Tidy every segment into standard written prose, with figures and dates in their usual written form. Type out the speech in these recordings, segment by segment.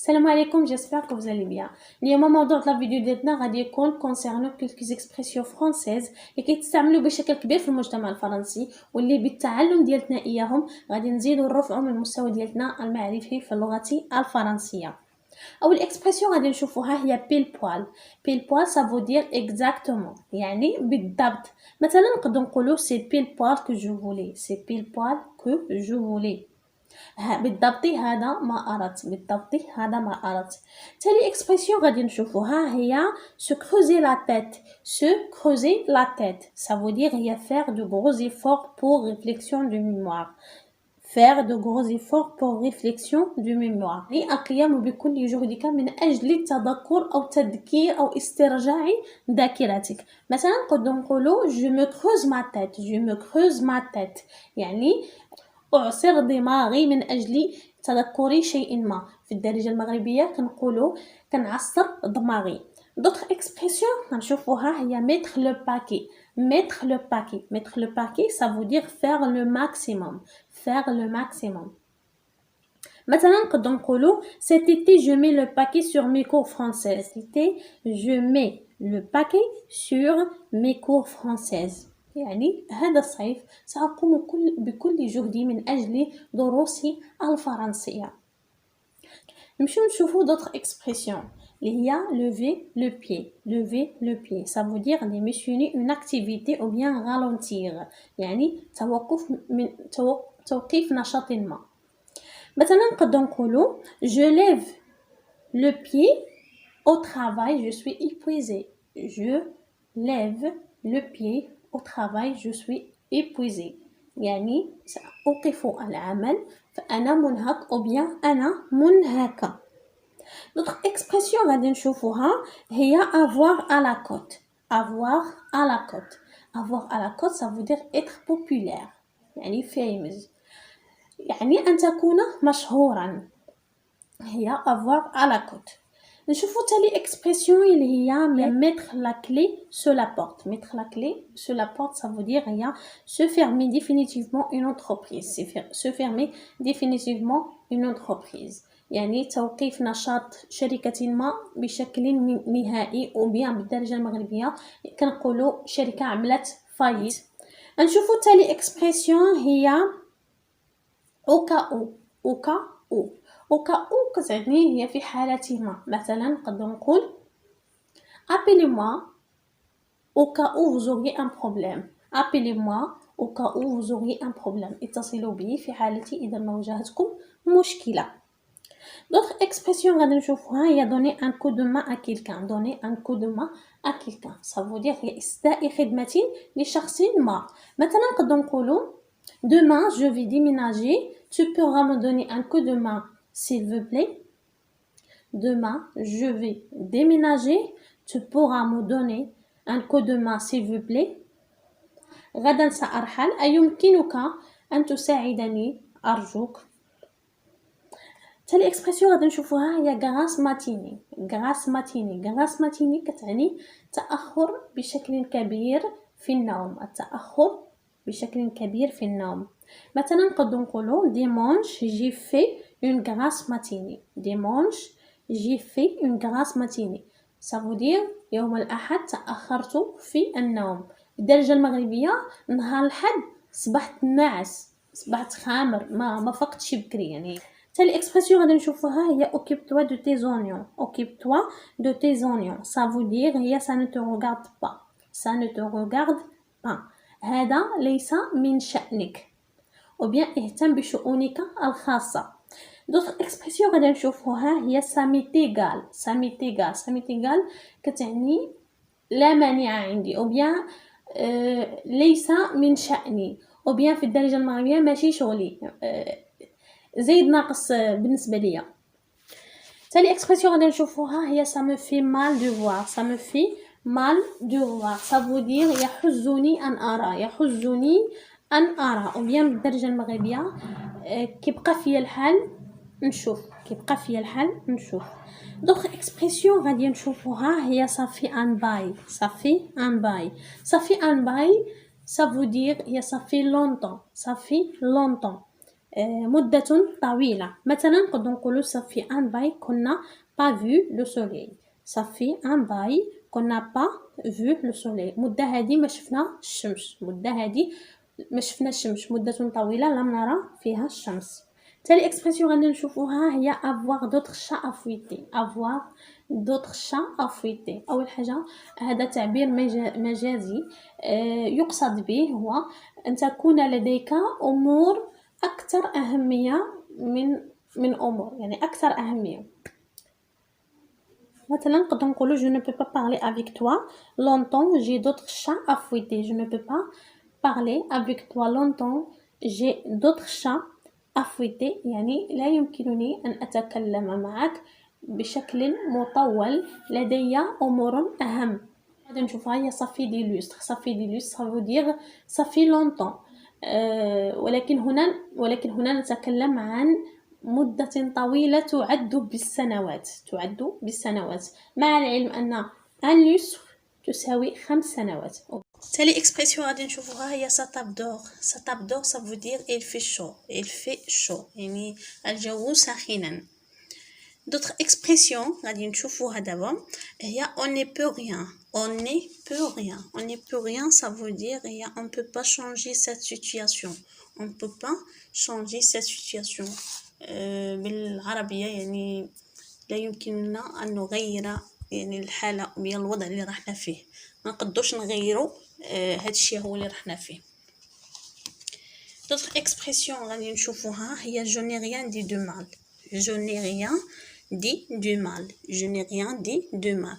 Salam alaikum, j'espère que vous allez bien. اليوم موضوع الفيديو ديالنا غادي يكون concernant quelques expressions françaises اللي كيتستعملوا بشكل كبير في المجتمع الفرنسي واللي بالتعلم ديالنا اياهم غادي نزيدوا نرفعوا من المستوى ديالنا المعرفي في اللغة الفرنسية. اول اكسبرسيون غادي نشوفوها هي بيل بوال. بيل بوال ça veut dire exactement يعني بالضبط. مثلا نقدروا نقولوا c'est pile poil que je voulais, c'est pile poil que je voulais. بالضبط هذا ما أردت، بالضبط هذا ما أردت. تالي اكسبرسيون غادي نشوفوها هي se creuser la tête. Se creuser la tête ça veut dire هي faire de gros efforts pour réflexion de mémoire. faire de gros efforts pour réflexion du mémoire يعني القيام بكل جهدك من أجل التذكر أو تذكير أو استرجاع ذاكرتك. مثلا نقدروا نقولوا je me creuse ma tête, je me creuse ma tête يعني أعصر دماغي من أجل تذكر شيء ما. في الدارجة المغربية كنقولوا كنعصر دماغي. d'autres expressions غنشوفوها هي mettre le paquet. mettre le paquet, mettre le paquet ça veut dire faire le maximum, faire le maximum. مثلا نقدروا نقولوا cet été je mets le paquet sur mes cours français. cet été je mets le paquet sur mes cours françaises يعني هذا الصيف سأقوم بكل جهدي من أجل دروسي الفرنسية. نمشيو نشوفو d'autres expressions اللي هي lever le pied. lever le pied ça veut dire démissionner une activité ou bien ralentir يعني توقيف نشاط ما. مثلا نقدروا نقولوا je lève le pied au travail, je suis épuisée. je lève le pied au travail, je suis épuisée يعني سأوقف العمل فأنا منهك أو bien أنا منهكة. d'autres expressions غادي نشوفوها هي avoir à la cote. avoir à la cote. avoir à la cote ça veut dire être populaire يعني famous يعني أن تكون مشهورا هي avoir à la cote. نشوفو تالي expression اللي هي mettre la clé sur la porte. mettre la clé sur la porte ça veut dire هي se fermer définitivement une entreprise. se fermer définitivement une entreprise يعني توقيف نشاط شركة ما بشكل نهائي أو bien بالدارجة المغربية كنقولوا شركة عملت فايت. نشوفو تالي expression هي au cas où. au cas où. au cas où كتعني هي في حالة ما. مثلا نقدر نقول appelez-moi au cas où vous auriez un problème. appelez-moi au cas où vous auriez un problème. اتصلوا بي في حالة إذا ما واجهتكم مشكلة. d'autres expressions غادي نشوفوها هي donner un coup de main à quelqu'un. donner un coup de main à quelqu'un ça veut dire هي إسداء خدمة لشخص ما. مثلا نقدر نقولوا demain je vais déménager, tu pourras me donner un coup de main s'il vous plaît. demain je vais déménager, tu pourras me donner un coup de main s'il vous plaît. غدا سأرحل أيمكنك أن تساعدني أرجوك. تالي اكسبرسيون غادي نشوفوها هي غراس ماتيني. غراس ماتيني. غراس ماتيني كتعني تأخر بشكل كبير في النوم. التأخر بشكل كبير في النوم. مثلا نقدر نقولوا dimanche j'ai fait une grasse matinée. dimanche j'ai fait une grasse matinée ça veut dire يوم الأحد تأخرت في النوم. بالدارجة المغربية نهار الأحد صبحت ناعس صبحت خامر ما فقتش بكري يعني. تالي اكسبرسيون غادي نشوفوها هي occupe-toi de tes oignons. occupe-toi de tes oignons ça veut dire هي ça ne te regarde pas. ça ne te regarde pas هذا ليس من شأنك ou bien اهتم بشؤونك الخاصة. d'autres expressions غادي نشوفوها هي ça m'est égal. ça m'est égal. ça m'est égal كتعني لا مانع عندي ou bien ليس من شأني ou bien في الدارجة المغربية ماشي شغلي زايد ناقص بالنسبة ليا. تالي expression غادي نشوفوها هي ça me fait mal de voir. ça me fait mal de voir ça veut dire يحزني أن أرى. يحزني أن أرى ou bien بالدارجة المغربية كيبقى فيا الحال نشوف. كيبقى فيا الحال نشوف. d'autres expressions غادي نشوفوها هي ça fait un bail. ça fait un bail. ça fait un bail ça veut dire هي ça fait longtemps. ça fait longtemps مدة طويلة. مثلا نقدر نقولو ça fait un bail qu'on n'a pas vu le soleil. ça fait un bail qu'on n'a pas vu le soleil. مدة هادي ما شفنا الشمس. مدة هادي ما شفنا الشمس. مدة طويلة لم نرى فيها الشمس. تالي اكسبرسيون غادي نشوفوها هي avoir d'autres chats à fouetter. avoir d'autres chats à fouetter. اول حاجه هذا تعبير مجازي يقصد به هو ان تكون لديك امور اكثر اهميه من امور، يعني اكثر اهميه. مثلا نقدر نقولوا je ne peux pas parler avec toi longtemps, j'ai d'autres chats à fouetter. je ne peux pas parler avec toi longtemps, j'ai d'autres chats à fouetter. يعني لا يمكنني أن أتكلم معك بشكل مطول، لدي أمور أهم. غادي نشوفها هي ça fait des lustres. ça fait des lustres ça veut dire ça fait longtemps. ولكن هنا نتكلم عن مدة طويلة تعد بالسنوات. مع العلم أن un lustre تساوي 5 سنوات. تالي اكسبرسيون غادي نشوفوها هي ça tape d'or. ça veut dire il fait chaud يعني الجو ساخنا. d'autres expressions غادي نشوفوها دابا هي on ne peut rien. ça veut dire هي on peut pas changer cette situation. بالعربية يعني لا يمكننا أن نغير يعني الحالة ديال الوضع اللي رحنا فيه، ما نقدرش نغيروا هاد الشيء هو اللي رحنا فيه. d'autres expressions غادي نشوفوها هي je n'ai rien dit de mal.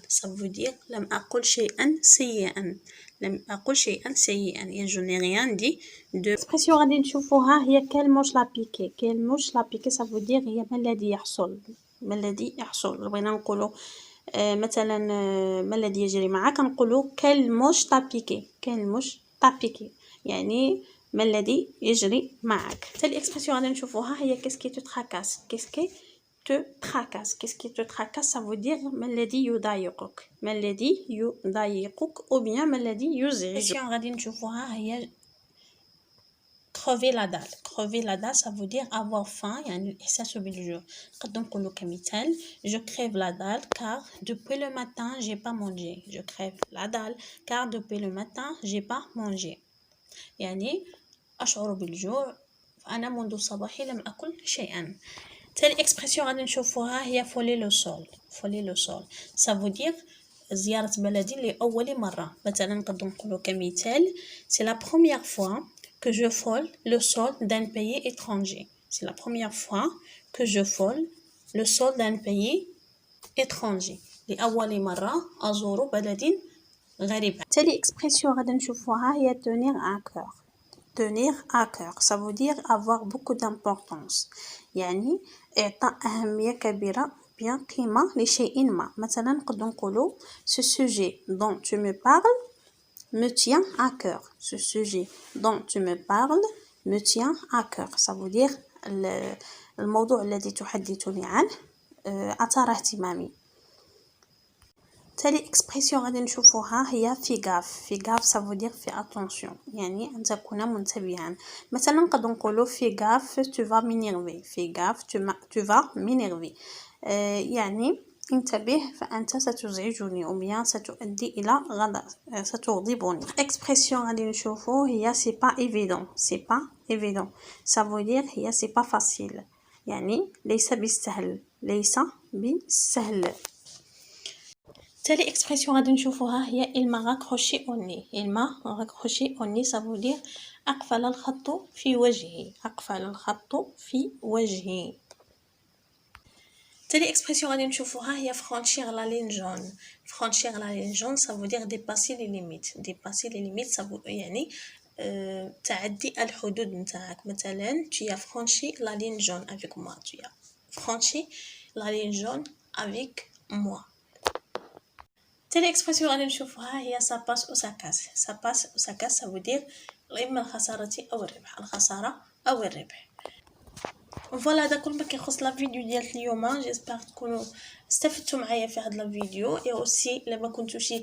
ça veut dire لم أقل شيئا سيئا. يعني je n'ai rien dit de. expression غادي نشوفوها هي quel mouche l'a piqué. ça veut dire هي ما الذي يحصل. بغينا نقولوا مثلا ما الذي يجري معك، نقولوا quel mouche t'a piqué يعني ما الذي يجري معك. تالي اكسبرسيون غادي نشوفوها هي qu'est-ce qui te tracasse. ça veut dire ما الذي يضايقك ou bien ما الذي يزعجك. اكسبرسيون غادي نشوفوها هي crever la dalle. ça veut dire avoir faim يعني الإحساس بالجوع. نقدر نقولوا كمثال je crève la dalle car depuis le matin j'ai pas mangé. يعني أشعر بالجوع أنا منذ الصباح لم أكل شيئا. تالي اكسبرسيون غادي نشوفوها هي فولي لو سول. ça veut dire زيارة بلدي لأول مرة. مثلا نقدر نقولوا كمثال c'est la première fois que je frôle le sol d'un pays étranger. لأول مرة أزور بلد غريب. تالي اكسبرسيون غادي نشوفوها هي tenir à cœur. ça veut dire avoir beaucoup d'importance يعني إعطاء أهمية كبيرة بين قيمة لشيء ما. مثلا نقدر نقولوا ce sujet dont tu me parles me tient à cœur. ça veut dire الموضوع الذي تحدثني عنه أثار اهتمامي. تالي اكسبرسيون غادي نشوفوها هي في غاف. ça veut dire في attention يعني أن تكون منتبها. مثلا نقدر نقولوا في غاف tu vas m'énerver. يعني انتبه فأنت ستزعجني أو bien ستؤدي إلى غضب، ستغضبني. اكسبرسيون غادي نشوفو هي c'est pas évident. ça veut dire هي c'est pas facile يعني ليس بالسهل. تالي اكسبرسيون غادي نشوفوها هي il m'a raccroché au nez. ça veut dire أقفل الخط في وجهي. تالي اكسبرسيون غادي نشوفوها هي franchir la ligne jaune. ça veut dire dépasser les limites. ça veut يعني تعدي الحدود نتاعك. مثلا tu as franchi la ligne jaune avec moi. تالي اكسبرسيون غادي نشوفوها هي ça passe ou ça casse. ça veut dire إما الخسارة أو الربح. فوالا هذا كل ما كيخص لا فيديو ديال اليوم. جيسبر تكونوا استفدتوا معايا في هذا لا فيديو. اي اوسي لما كنتوش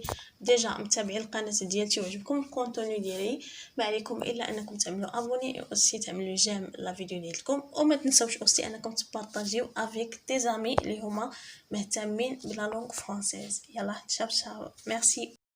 ديجا متابعين القناه ديالتي وعجبكم الكونتوني ديالي، ما عليكم الا انكم تعملوا ابوني اوسي تعملوا جيم لا فيديو ديالكم، وما تنساوش اوسي انكم تبارطاجيو افيك دي زامي اللي هما مهتمين بلا لونغ فرونسيز. يلا تشاو تشاو، ميرسي.